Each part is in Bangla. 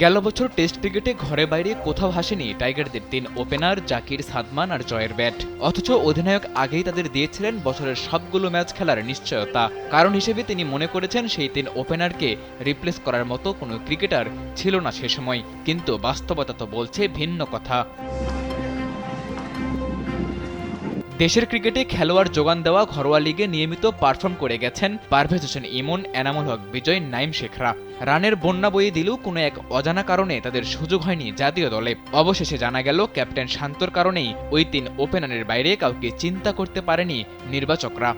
গেল বছর টেস্ট ক্রিকেটে ঘরে বাইরে কোথাও হাসেনি টাইগারদের তিন ওপেনার জাকির, সাদমান আর জয়ের ব্যাট। অথচ অধিনায়ক আগেই তাদের দিয়েছিলেন বছরের সবগুলো ম্যাচ খেলার নিশ্চয়তা। কারণ হিসেবে তিনি মনে করেছেন সেই তিন ওপেনারকে রিপ্লেস করার মতো কোনো ক্রিকেটার ছিল না সে সময়। কিন্তু বাস্তবতা তো বলছে ভিন্ন কথা। দেশের ক্রিকেটে খেলোয়াড় যোগান দেওয়া ঘরোয়া লিগে নিয়মিত পারফর্ম করে গেছেন পারভেজ হোসেন ইমন, এনামুল হক বিজয়, নাইম শেখরা। রানের বন্যা বয়ে দিলেও কোনো এক অজানা কারণে তাদের সুযোগ হয়নি জাতীয় দলে। অবশেষে জানা গেল ক্যাপ্টেন শান্তর কারণেই ওই তিন ওপেনারের বাইরে কাউকে চিন্তা করতে পারেনি নির্বাচকরা।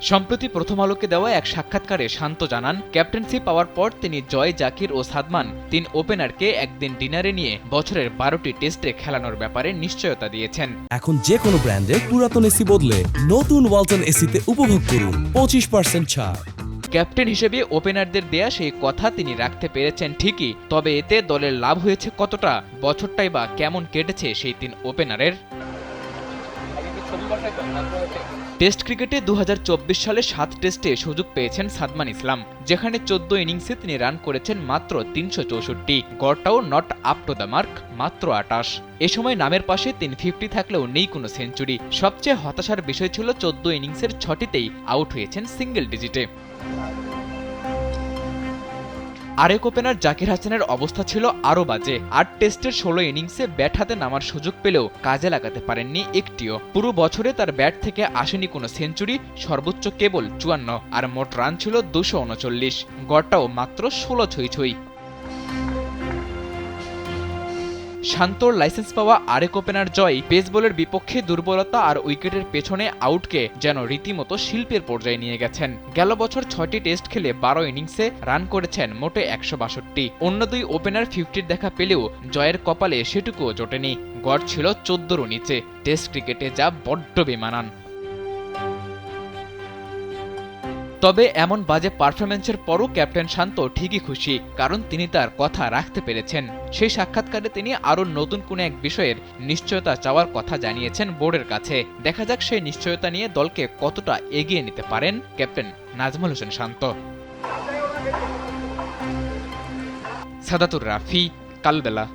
সম্প্রতি প্রথম আলোকে দেওয়া এক সাক্ষাৎকারে শান্ত জানান, ক্যাপ্টেন্সি পাওয়ার পর তিনি জয়, জাকির ও সাদমান তিন ওপেনারকে একদিন ডিনারে নিয়ে বছরের 12টি টেস্টে খেলানোর ব্যাপারে নিশ্চয়তা দিয়েছেন। এখন যে কোনো ব্র্যান্ডের পুরাতন এসি বদলে নতুন ওয়ালটন এসিতে উপভোগ করুন 25% ছাড়। ক্যাপ্টেন হিসেবে ওপেনারদের দেয়া সেই কথা তিনি রাখতে পেরেছেন ঠিকই, তবে এতে দলের লাভ হয়েছে কতটা, বছরটাই বা কেমন কেটেছে সেই তিন ওপেনারের। টেস্ট ক্রিকেটে 2024 সালে 7 টেস্টে সুযোগ পেয়েছেন সাদমান ইসলাম, যেখানে 14 ইনিংসে তিনি রান করেছেন মাত্র 364, গড়টাও not up to the mark, মাত্র 28। এ সময় নামের পাশে 350 থাকলেও নেই কোনো সেঞ্চুরি। সবচেয়ে হতাশার বিষয় ছিল 14 ইনিংসের 6টিতেই আউট হয়েছেন সিঙ্গেল ডিজিটে। আরেক ওপেনার জাকির হাসানের অবস্থা ছিল আরও বাজে। 8 টেস্টের 16 ইনিংসে ব্যাট হাতে নামার সুযোগ পেলেও কাজে লাগাতে পারেননি একটিও। পুরো বছরে তার ব্যাট থেকে আসেনি কোনো সেঞ্চুরি, সর্বোচ্চ কেবল 54, আর মোট রান ছিল 239, গড়টাও মাত্র 16 ছুঁই। শান্তর লাইসেন্স পাওয়া আরেক ওপেনার জয় পেস বলের বিপক্ষে দুর্বলতা আর উইকেটের পেছনে আউটকে যেন রীতিমতো শিল্পের পর্যায়ে নিয়ে গেছেন। গেল বছর 6টি টেস্ট খেলে 12 ইনিংসে রান করেছেন মোটে 162। অন্য দুই ওপেনার 50-র দেখা পেলেও জয়ের কপালে সেটুকুও জোটেনি, গড় ছিল 14-র নিচে। টেস্ট ক্রিকেটে যা বড্ড বেমানান। তবে এমন বাজে পারফরম্যান্সের পরও ক্যাপ্টেন শান্ত ঠিকই খুশি, কারণ তিনি তার কথা রাখতে পেরেছেন। সেই সাক্ষাৎকারে তিনি আরও নতুন কোনো এক বিষয়ের নিশ্চয়তা চাওয়ার কথা জানিয়েছেন বোর্ডের কাছে। দেখা যাক সেই নিশ্চয়তা নিয়ে দলকে কতটা এগিয়ে নিতে পারেন ক্যাপ্টেন নাজমুল হোসেন শান্ত। সাদাতুর রাফি, কালবেলা।